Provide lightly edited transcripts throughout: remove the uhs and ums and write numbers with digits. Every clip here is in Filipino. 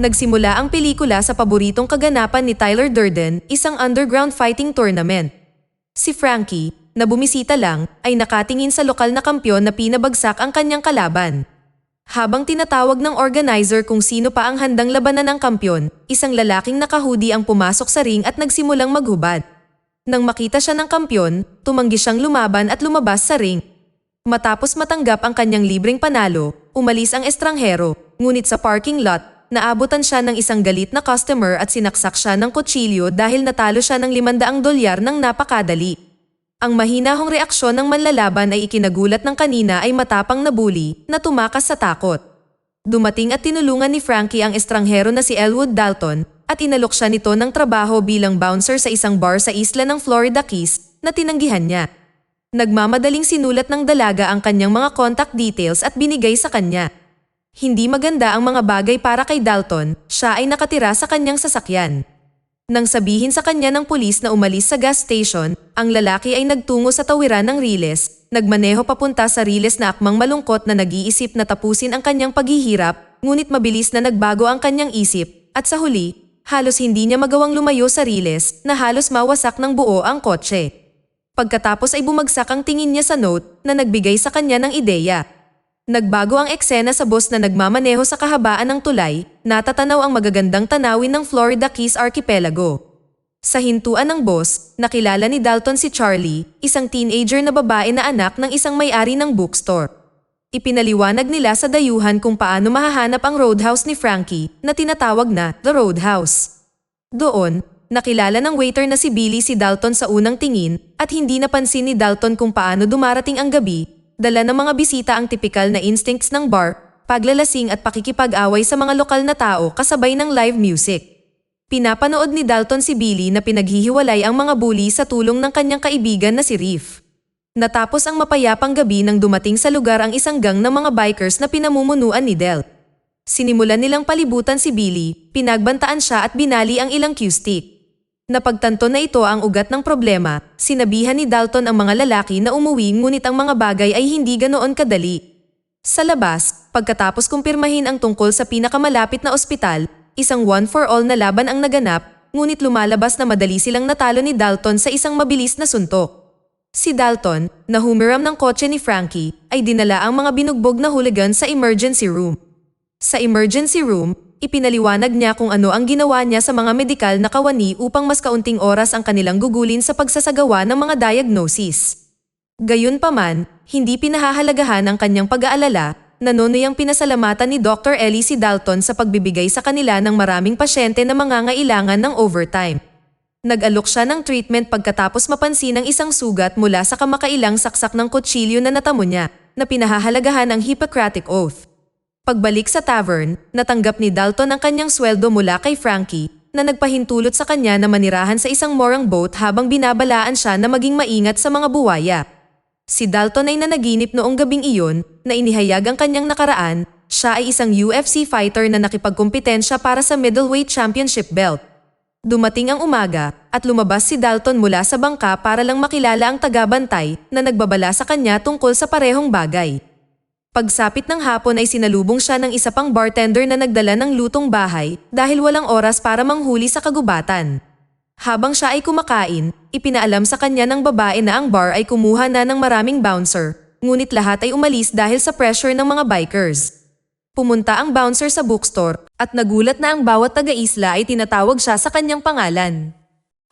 Nagsimula ang pelikula sa paboritong kaganapan ni Tyler Durden, isang underground fighting tournament. Si Frankie, na bumisita lang, ay nakatingin sa lokal na kampyon na pinabagsak ang kanyang kalaban. Habang tinatawag ng organizer kung sino pa ang handang labanan ng kampyon, isang lalaking naka-hoodie ang pumasok sa ring at nagsimulang maghubad. Nang makita siya ng kampyon, tumanggi siyang lumaban at lumabas sa ring. Matapos matanggap ang kanyang libreng panalo, umalis ang estranghero, ngunit sa parking lot, naabutan siya ng isang galit na customer at sinaksak siya ng kutsilyo dahil natalo siya ng $500 ng napakadali. Ang mahinahong reaksyon ng manlalaban ay ikinagulat ng kanina ay matapang na bully na tumakas sa takot. Dumating at tinulungan ni Frankie ang estranghero na si Elwood Dalton at inalok siya nito ng trabaho bilang bouncer sa isang bar sa isla ng Florida Keys na tinanggihan niya. Nagmamadaling sinulat ng dalaga ang kanyang mga contact details at binigay sa kanya. Hindi maganda ang mga bagay para kay Dalton, siya ay nakatira sa kanyang sasakyan. Nang sabihin sa kanya ng pulis na umalis sa gas station, ang lalaki ay nagtungo sa tawiran ng Riles, nagmaneho papunta sa Riles na akmang malungkot na nag-iisip na tapusin ang kanyang paghihirap, ngunit mabilis na nagbago ang kanyang isip, at sa huli, halos hindi niya magawang lumayo sa Riles na halos mawasak ng buo ang kotse. Pagkatapos ay bumagsak ang tingin niya sa note na nagbigay sa kanya ng ideya. Nagbago ang eksena sa bus na nagmamaneho sa kahabaan ng tulay, natatanaw ang magagandang tanawin ng Florida Keys Archipelago. Sa hintuan ng bus, nakilala ni Dalton si Charlie, isang teenager na babae na anak ng isang may-ari ng bookstore. Ipinaliwanag nila sa dayuhan kung paano mahahanap ang roadhouse ni Frankie na tinatawag na The Roadhouse. Doon, nakilala ng waiter na si Billy si Dalton sa unang tingin at hindi napansin ni Dalton kung paano dumarating ang gabi, dala ng mga bisita ang tipikal na instincts ng bar, paglalasing at pakikipag-away sa mga lokal na tao kasabay ng live music. Pinapanood ni Dalton si Billy na pinaghihiwalay ang mga bully sa tulong ng kanyang kaibigan na si Reef. Natapos ang mapayapang gabi nang dumating sa lugar ang isang gang ng mga bikers na pinamumunuan ni Del. Sinimulan nilang palibutan si Billy, pinagbantaan siya at binali ang ilang cue stick. Napagtanto na ito ang ugat ng problema, sinabihan ni Dalton ang mga lalaki na umuwi ngunit ang mga bagay ay hindi ganoon kadali. Sa labas, pagkatapos kumpirmahin ang tungkol sa pinakamalapit na ospital, isang one-for-all na laban ang naganap, ngunit lumalabas na madali silang natalo ni Dalton sa isang mabilis na suntok. Si Dalton, na humiram ng kotse ni Frankie, ay dinala ang mga binugbog na hooligan sa emergency room. Sa emergency room, ipinaliwanag niya kung ano ang ginawa niya sa mga medikal na kawani upang mas kaunting oras ang kanilang gugulin sa pagsasagawa ng mga diagnosis. Gayunpaman, hindi pinahahalagahan ang kanyang pag-aalala, nanonuyang pinasalamatan ni Dr. Ellie si Dalton sa pagbibigay sa kanila ng maraming pasyente na mangangailangan ng overtime. Nag-alok siya ng treatment pagkatapos mapansin ang isang sugat mula sa kamakailang saksak ng kutsilyo na natamo niya, na pinahahalagahan ang Hippocratic Oath. Pagbalik sa tavern, natanggap ni Dalton ang kanyang sweldo mula kay Frankie, na nagpahintulot sa kanya na manirahan sa isang morang boat habang binabalaan siya na maging maingat sa mga buwaya. Si Dalton ay nanaginip noong gabing iyon, na inihayag ang kanyang nakaraan, siya ay isang UFC fighter na nakipagkompetensya para sa middleweight championship belt. Dumating ang umaga, at lumabas si Dalton mula sa bangka para lang makilala ang tagabantay na nagbabala sa kanya tungkol sa parehong bagay. Pagsapit ng hapon ay sinalubong siya ng isa pang bartender na nagdala ng lutong bahay dahil walang oras para manghuli sa kagubatan. Habang siya ay kumakain, ipinaalam sa kanya ng babae na ang bar ay kumuha na ng maraming bouncer, ngunit lahat ay umalis dahil sa pressure ng mga bikers. Pumunta ang bouncer sa bookstore at nagulat na ang bawat taga-isla ay tinatawag siya sa kanyang pangalan.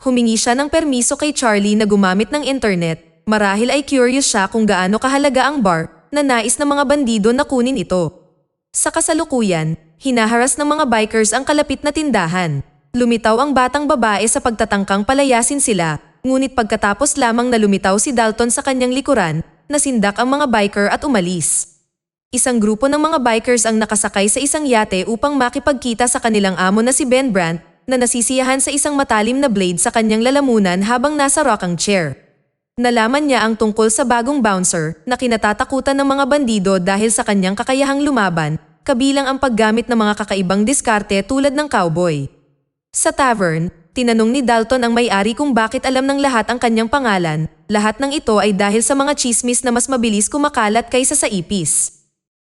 Humingi siya ng permiso kay Charlie na gumamit ng internet, marahil ay curious siya kung gaano kahalaga ang bar, na nais ng mga bandido na kunin ito. Sa kasalukuyan, hinaharas ng mga bikers ang kalapit na tindahan. Lumitaw ang batang babae sa pagtatangkang palayasin sila, ngunit pagkatapos lamang na lumitaw si Dalton sa kanyang likuran, nasindak ang mga biker at umalis. Isang grupo ng mga bikers ang nakasakay sa isang yate upang makipagkita sa kanilang amo na si Ben Brandt, na nasisiyahan sa isang matalim na blade sa kanyang lalamunan habang nasa rocking chair. Nalaman niya ang tungkol sa bagong bouncer na kinatatakutan ng mga bandido dahil sa kanyang kakayahang lumaban, kabilang ang paggamit ng mga kakaibang diskarte tulad ng cowboy. Sa tavern, tinanong ni Dalton ang may-ari kung bakit alam ng lahat ang kanyang pangalan. Lahat ng ito ay dahil sa mga chismis na mas mabilis kumakalat kaysa sa ipis.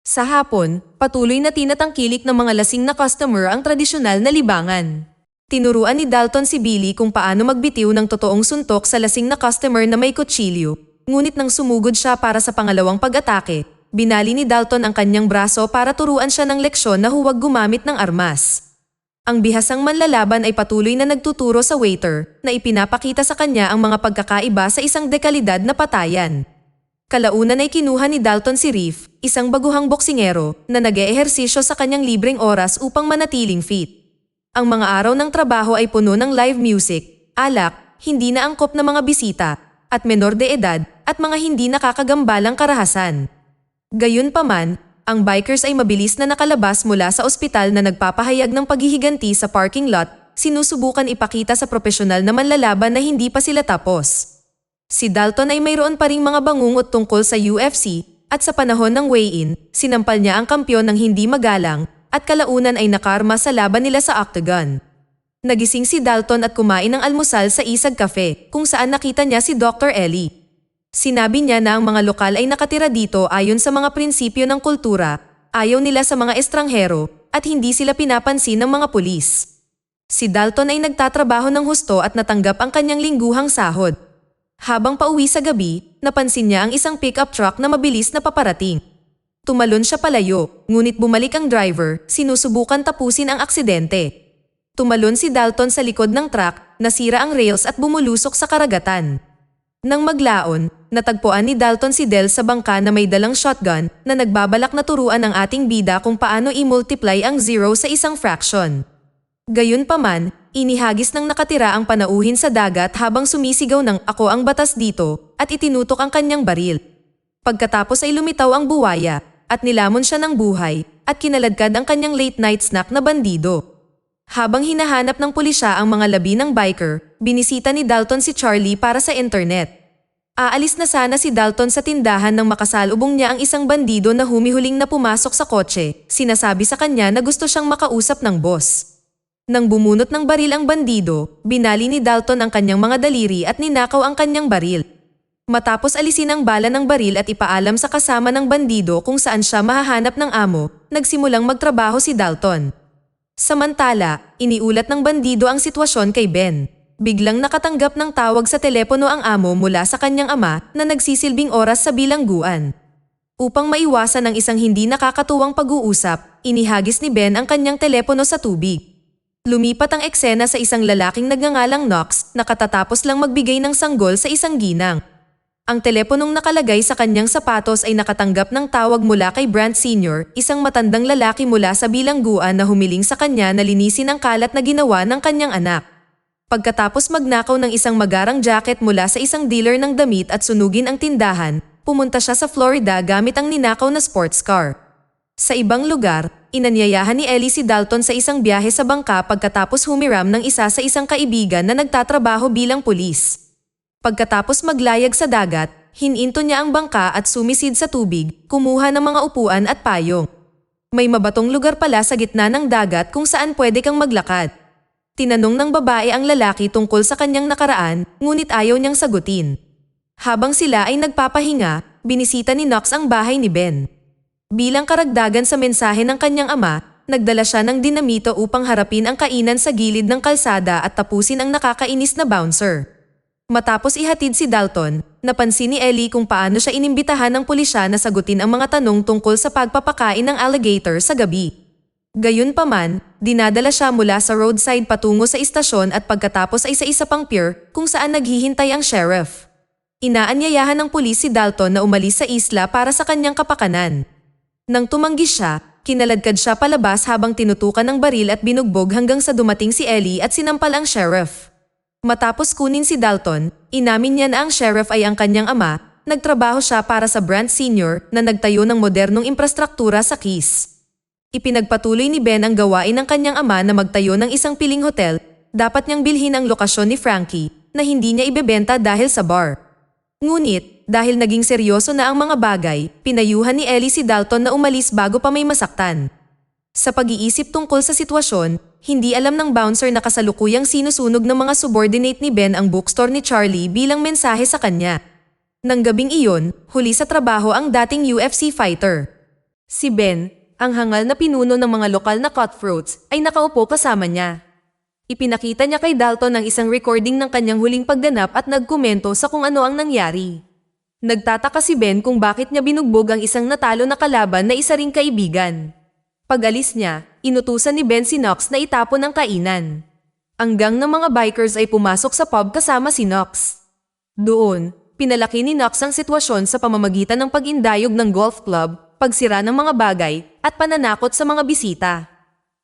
Sa hapon, patuloy na tinatangkilik ng mga lasing na customer ang tradisyonal na libangan. Tinuruan ni Dalton si Billy kung paano magbitiw ng totoong suntok sa lasing na customer na may kutsilyo, ngunit nang sumugod siya para sa pangalawang pag-atake, binali ni Dalton ang kanyang braso para turuan siya ng leksyon na huwag gumamit ng armas. Ang bihasang manlalaban ay patuloy na nagtuturo sa waiter na ipinapakita sa kanya ang mga pagkakaiba sa isang dekalidad na patayan. Kalaunan ay kinuha ni Dalton si Reef, isang baguhang boksingero na nag-eehersisyo sa kanyang libreng oras upang manatiling fit. Ang mga araw ng trabaho ay puno ng live music, alak, hindi na angkop na mga bisita, at menor de edad at mga hindi nakakagambalang karahasan. Gayunpaman, ang bikers ay mabilis na nakalabas mula sa ospital na nagpapahayag ng paghihiganti sa parking lot, sinusubukan ipakita sa propesyonal na manlalaban na hindi pa sila tapos. Si Dalton ay mayroon pa ring mga bangungot tungkol sa UFC at sa panahon ng weigh-in, sinampal niya ang kampyon ng hindi magalang at kalaunan ay nakarma sa laban nila sa octagon. Nagising si Dalton at kumain ng almusal sa Isag Cafe kung saan nakita niya si Dr. Ellie. Sinabi niya na ang mga lokal ay nakatira dito ayon sa mga prinsipyo ng kultura, ayaw nila sa mga estranghero at hindi sila pinapansin ng mga pulis. Si Dalton ay nagtatrabaho ng husto at natanggap ang kanyang lingguhang sahod. Habang pauwi sa gabi, napansin niya ang isang pickup truck na mabilis na paparating. Tumalon siya palayo, ngunit bumalik ang driver, sinusubukan tapusin ang aksidente. Tumalon si Dalton sa likod ng truck, nasira ang rails at bumulusok sa karagatan. Nang maglaon, natagpuan ni Dalton si Del sa bangka na may dalang shotgun na nagbabalak na turuan ang ating bida kung paano i-multiply ang zero sa isang fraction. Gayunpaman, inihagis ng nakatira ang panauhin sa dagat habang sumisigaw ng "Ako ang batas dito" at itinutok ang kanyang baril. Pagkatapos ay lumitaw ang buwaya at nilamon siya ng buhay at kinaladkad ang kanyang late night snack na bandido. Habang hinahanap ng pulisya ang mga labi ng biker, binisita ni Dalton si Charlie para sa internet. Aalis na sana si Dalton sa tindahan nang makasalubong niya ang isang bandido na humihuling na pumasok sa kotse, sinasabi sa kanya na gusto siyang makausap ng boss. Nang bumunot ng baril ang bandido, binali ni Dalton ang kanyang mga daliri at ninakaw ang kanyang baril. Matapos alisin ang bala ng baril at ipaalam sa kasama ng bandido kung saan siya mahahanap ng amo, nagsimulang magtrabaho si Dalton. Samantala, iniulat ng bandido ang sitwasyon kay Ben. Biglang nakatanggap ng tawag sa telepono ang amo mula sa kanyang ama na nagsisilbing oras sa bilangguan. Upang maiwasan ang isang hindi nakakatuwang pag-uusap, inihagis ni Ben ang kanyang telepono sa tubig. Lumipat ang eksena sa isang lalaking nagngangalang Knox na katatapos lang magbigay ng sanggol sa isang ginang. Ang teleponong nakalagay sa kanyang sapatos ay nakatanggap ng tawag mula kay Brant Sr., isang matandang lalaki mula sa bilangguan na humiling sa kanya na linisin ang kalat na ginawa ng kanyang anak. Pagkatapos magnakaw ng isang magarang jacket mula sa isang dealer ng damit at sunugin ang tindahan, pumunta siya sa Florida gamit ang ninakaw na sports car. Sa ibang lugar, inanyayahan ni Ellie si Dalton sa isang biyahe sa bangka pagkatapos humiram ng isa sa isang kaibigan na nagtatrabaho bilang pulis. Pagkatapos maglayag sa dagat, hininto niya ang bangka at sumisid sa tubig, kumuha ng mga upuan at payong. May mabatong lugar pala sa gitna ng dagat kung saan pwede kang maglakad. Tinanong ng babae ang lalaki tungkol sa kanyang nakaraan, ngunit ayaw niyang sagutin. Habang sila ay nagpapahinga, binisita ni Knox ang bahay ni Ben. Bilang karagdagan sa mensahe ng kanyang ama, nagdala siya ng dinamito upang harapin ang kainan sa gilid ng kalsada at tapusin ang nakakainis na bouncer. Matapos ihatid si Dalton, napansin ni Ellie kung paano siya inimbitahan ng pulisya na sagutin ang mga tanong tungkol sa pagpapakain ng alligator sa gabi. Gayunpaman, dinadala siya mula sa roadside patungo sa istasyon at pagkatapos ay sa isa pang pier kung saan naghihintay ang sheriff. Inaanyayahan ng pulis si Dalton na umalis sa isla para sa kanyang kapakanan. Nang tumanggi siya, kinaladkad siya palabas habang tinutukan ng baril at binugbog hanggang sa dumating si Ellie at sinampal ang sheriff. Matapos kunin si Dalton, inamin niya na ang sheriff ay ang kanyang ama, nagtrabaho siya para sa Brant Sr. na nagtayo ng modernong infrastruktura sa Keys. Ipinagpatuloy ni Ben ang gawain ng kanyang ama na magtayo ng isang piling hotel, dapat niyang bilhin ang lokasyon ni Frankie na hindi niya ibebenta dahil sa bar. Ngunit, dahil naging seryoso na ang mga bagay, pinayuhan ni Ellie si Dalton na umalis bago pa may masaktan. Sa pag-iisip tungkol sa sitwasyon, hindi alam ng bouncer na kasalukuyang sinusunog ng mga subordinate ni Ben ang bookstore ni Charlie bilang mensahe sa kanya. Nang gabing iyon, huli sa trabaho ang dating UFC fighter. Si Ben, ang hangal na pinuno ng mga lokal na cutthroats, ay nakaupo kasama niya. Ipinakita niya kay Dalton ang isang recording ng kanyang huling pagganap at nagkomento sa kung ano ang nangyari. Nagtataka si Ben kung bakit niya binugbog ang isang natalo na kalaban na isa ring kaibigan. Pag-alis niya, inutusan ni Ben si Knox na itapon ang kainan. Ang gang ng mga bikers ay pumasok sa pub kasama si Knox. Doon, pinalaki ni Knox ang sitwasyon sa pamamagitan ng pag-indayog ng golf club, pagsira ng mga bagay, at pananakot sa mga bisita.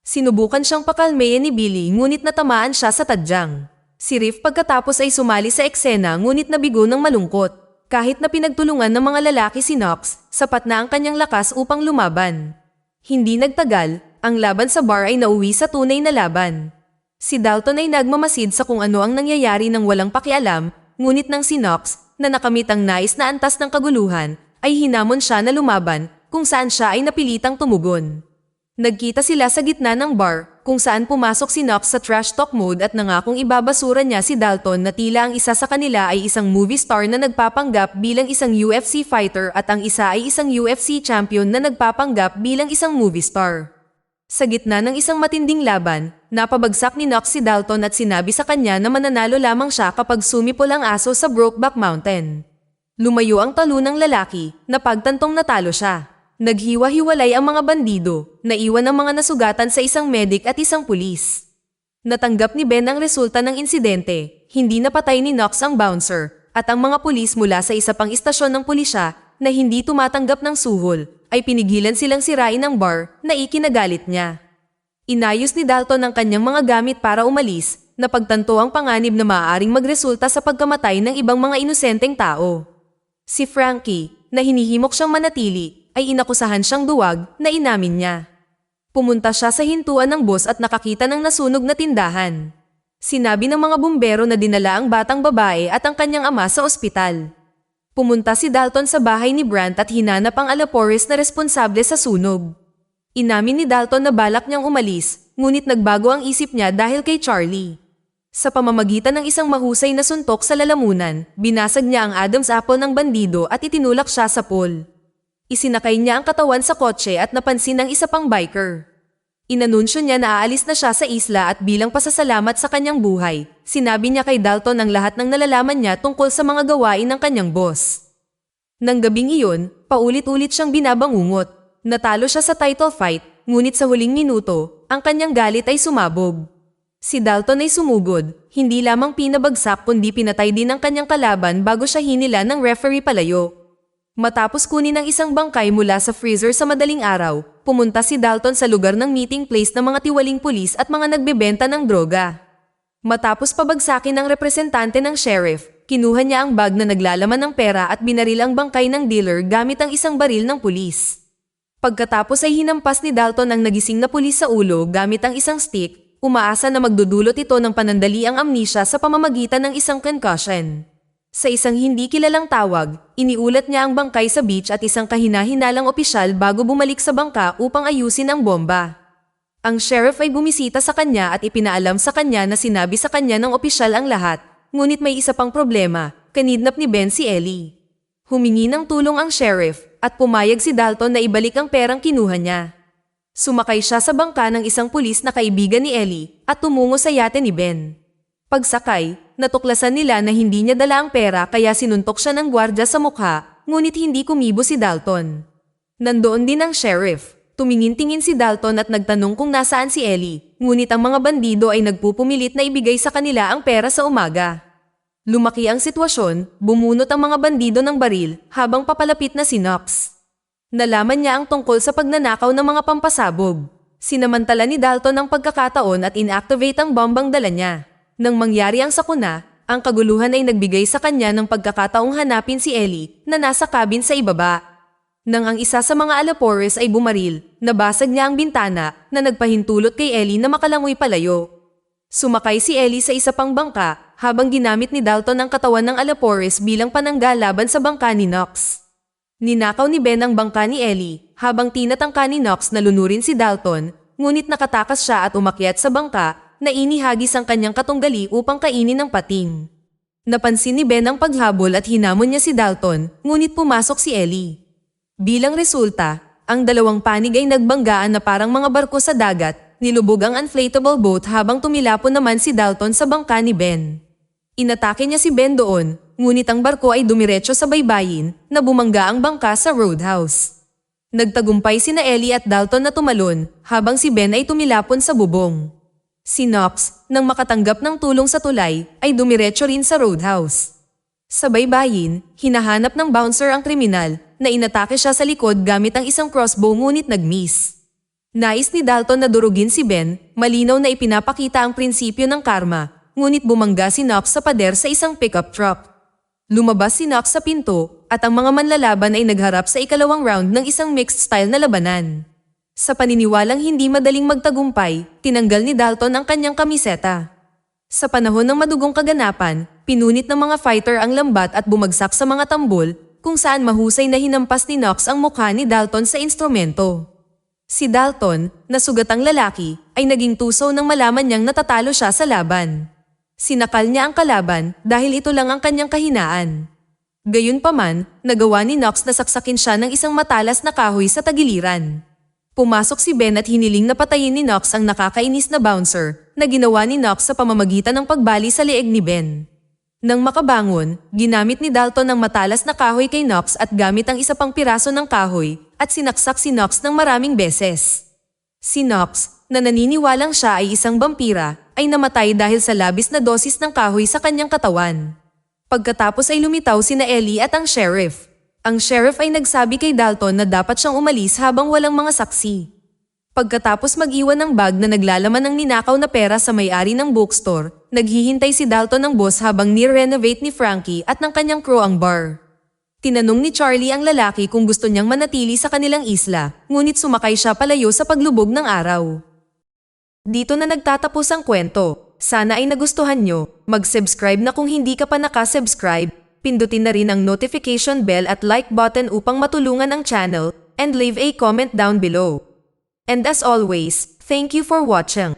Sinubukan siyang pakalmayin ni Billy ngunit natamaan siya sa tadyang. Si Riff pagkatapos ay sumali sa eksena ngunit nabigo ng malungkot. Kahit na pinagtulungan ng mga lalaki si Knox, sapat na ang kanyang lakas upang lumaban. Hindi nagtagal, ang laban sa bar ay nauwi sa tunay na laban. Si Dalton ay nagmamasid sa kung ano ang nangyayari ng walang pakialam, ngunit nang si Knox, na nakamit ang nais na antas ng kaguluhan, ay hinamon siya na lumaban, kung saan siya ay napilitang tumugon. Nagkita sila sa gitna ng bar, kung saan pumasok si Knox sa trash talk mode at nangakong ibabasura niya si Dalton na tila ang isa sa kanila ay isang movie star na nagpapanggap bilang isang UFC fighter at ang isa ay isang UFC champion na nagpapanggap bilang isang movie star. Sa gitna ng isang matinding laban, napabagsak ni Knox si Dalton at sinabi sa kanya na mananalo lamang siya kapag sumipol ang aso sa Brokeback Mountain. Lumayo ang talo ng lalaki, na pagtantong natalo siya. Naghiwa-hiwalay ang mga bandido, naiwan ang mga nasugatan sa isang medic at isang pulis. Natanggap ni Ben ang resulta ng insidente, hindi napatay ni Knox ang bouncer, at ang mga pulis mula sa isa pang istasyon ng pulisya na hindi tumatanggap ng suhol, ay pinigilan silang sirain ang bar na ikinagalit niya. Inayos ni Dalton ang kanyang mga gamit para umalis, na pagtanto ang panganib na maaaring magresulta sa pagkamatay ng ibang mga inosenteng tao. Si Frankie, na hinihimok siyang manatili, ay inakusahan siyang duwag na inamin niya. Pumunta siya sa hintuan ng boss at nakakita ng nasunog na tindahan. Sinabi ng mga bumbero na dinala ang batang babae at ang kanyang ama sa ospital. Pumunta si Dalton sa bahay ni Brandt at hinanap ang Alapores na responsable sa sunog. Inamin ni Dalton na balak niyang umalis, ngunit nagbago ang isip niya dahil kay Charlie. Sa pamamagitan ng isang mahusay na suntok sa lalamunan, binasag niya ang Adam's apple ng bandido at itinulak siya sa pool. Isinakay niya ang katawan sa kotse at napansin ng isa pang biker. Inanunsyo niya na aalis na siya sa isla at bilang pasasalamat sa kanyang buhay, sinabi niya kay Dalton ang lahat ng nalalaman niya tungkol sa mga gawain ng kanyang boss. Nang gabing iyon, paulit-ulit siyang binabangungot. Natalo siya sa title fight, ngunit sa huling minuto, ang kanyang galit ay sumabog. Si Dalton ay sumugod, hindi lamang pinabagsak kundi pinatay din ang kanyang kalaban bago siya hinila ng referee palayo. Matapos kunin ang isang bangkay mula sa freezer sa madaling araw, pumunta si Dalton sa lugar ng meeting place ng mga tiwaling pulis at mga nagbebenta ng droga. Matapos pabagsakin ng representante ng sheriff, kinuha niya ang bag na naglalaman ng pera at binaril ang bangkay ng dealer gamit ang isang baril ng pulis. Pagkatapos ay hinampas ni Dalton ang nagising na pulis sa ulo gamit ang isang stick, umaasa na magdudulot ito ng panandaliang amnesia sa pamamagitan ng isang concussion. Sa isang hindi kilalang tawag, iniulat niya ang bangkay sa beach at isang kahina-hinalang opisyal bago bumalik sa bangka upang ayusin ang bomba. Ang sheriff ay bumisita sa kanya at ipinaalam sa kanya na sinabi sa kanya ng opisyal ang lahat, ngunit may isa pang problema, kinidnap ni Ben si Ellie. Humingi ng tulong ang sheriff at pumayag si Dalton na ibalik ang perang kinuha niya. Sumakay siya sa bangka ng isang pulis na kaibigan ni Ellie at tumungo sa yate ni Ben. Pagsakay, natuklasan nila na hindi niya dala ang pera kaya sinuntok siya ng gwardya sa mukha, ngunit hindi kumibo si Dalton. Nandoon din ang sheriff. Tumingin-tingin si Dalton at nagtanong kung nasaan si Ellie, ngunit ang mga bandido ay nagpupumilit na ibigay sa kanila ang pera sa umaga. Lumaki ang sitwasyon, bumunot ang mga bandido ng baril habang papalapit na si Knox. Nalaman niya ang tungkol sa pagnanakaw ng mga pampasabog. Sinamantala ni Dalton ang pagkakataon at inactivate ang bombang dala niya. Nang mangyari ang sakuna, ang kaguluhan ay nagbigay sa kanya ng pagkakataong hanapin si Ellie na nasa cabin sa ibaba. Nang ang isa sa mga Alapores ay bumaril, nabasag niya ang bintana na nagpahintulot kay Ellie na makalangoy palayo. Sumakay si Ellie sa isa pang bangka habang ginamit ni Dalton ang katawan ng Alapores bilang panangga laban sa bangka ni Knox. Ninakaw ni Ben ang bangka ni Ellie habang tinatangka ni Knox na lunurin si Dalton, ngunit nakatakas siya at umakyat sa bangka na inihagis ang kanyang katunggali upang kainin ng pating. Napansin ni Ben ang paghabol at hinamon niya si Dalton, ngunit pumasok si Ellie. Bilang resulta, Ang dalawang panig ay nagbanggaan na parang mga barko sa dagat, nilubog ang inflatable boat habang tumilapon naman si Dalton sa bangka ni Ben. Inatake niya si Ben doon, ngunit ang barko ay dumiretso sa baybayin na bumangga ang bangka sa roadhouse. Nagtagumpay sina Ellie at Dalton na tumalon habang si Ben ay tumilapon sa bubong. Si Knox, nang makatanggap ng tulong sa tulay, ay dumiretso rin sa roadhouse. Sa baybayin, hinahanap ng bouncer ang kriminal na inatake siya sa likod gamit ang isang crossbow ngunit nag-miss. Nais ni Dalton na durugin si Ben, malinaw na ipinapakita ang prinsipyo ng karma, ngunit bumangga si Knox sa pader sa isang pickup truck. Lumabas si Knox sa pinto at ang mga manlalaban ay nagharap sa ikalawang round ng isang mixed style na labanan. Sa paniniwalang hindi madaling magtagumpay, tinanggal ni Dalton ang kanyang kamiseta. Sa panahon ng madugong kaganapan, pinunit ng mga fighter ang lambat at bumagsak sa mga tambol, kung saan mahusay na hinampas ni Knox ang mukha ni Dalton sa instrumento. Si Dalton, na sugatang lalaki, ay naging tuso nang malaman niyang natatalo siya sa laban. Sinakal niya ang kalaban dahil ito lang ang kanyang kahinaan. Gayunpaman, nagawa ni Knox na saksakin siya ng isang matalas na kahoy sa tagiliran. Pumasok si Ben at hiniling na patayin ni Knox ang nakakainis na bouncer na ginawa ni Knox sa pamamagitan ng pagbali sa leeg ni Ben. Nang makabangon, ginamit ni Dalton ang matalas na kahoy kay Knox at gamit ang isa pang piraso ng kahoy at sinaksak si Knox ng maraming beses. Si Knox, na naniniwalang siya ay isang vampira, ay namatay dahil sa labis na dosis ng kahoy sa kanyang katawan. Pagkatapos ay lumitaw sina Ellie at ang sheriff. Ang sheriff ay nagsabi kay Dalton na dapat siyang umalis habang walang mga saksi. Pagkatapos mag-iwan ng bag na naglalaman ng ninakaw na pera sa may-ari ng bookstore, naghihintay si Dalton ng boss habang ni-renovate ni Frankie at ng kanyang crew ang bar. Tinanong ni Charlie ang lalaki kung gusto niyang manatili sa kanilang isla, ngunit sumakay siya palayo sa paglubog ng araw. Dito na nagtatapos ang kwento. Sana ay nagustuhan nyo. Mag-subscribe na kung hindi ka pa nakasubscribe. Pindutin na rin ang notification bell at like button upang matulungan ang channel, and leave a comment down below. And as always, thank you for watching.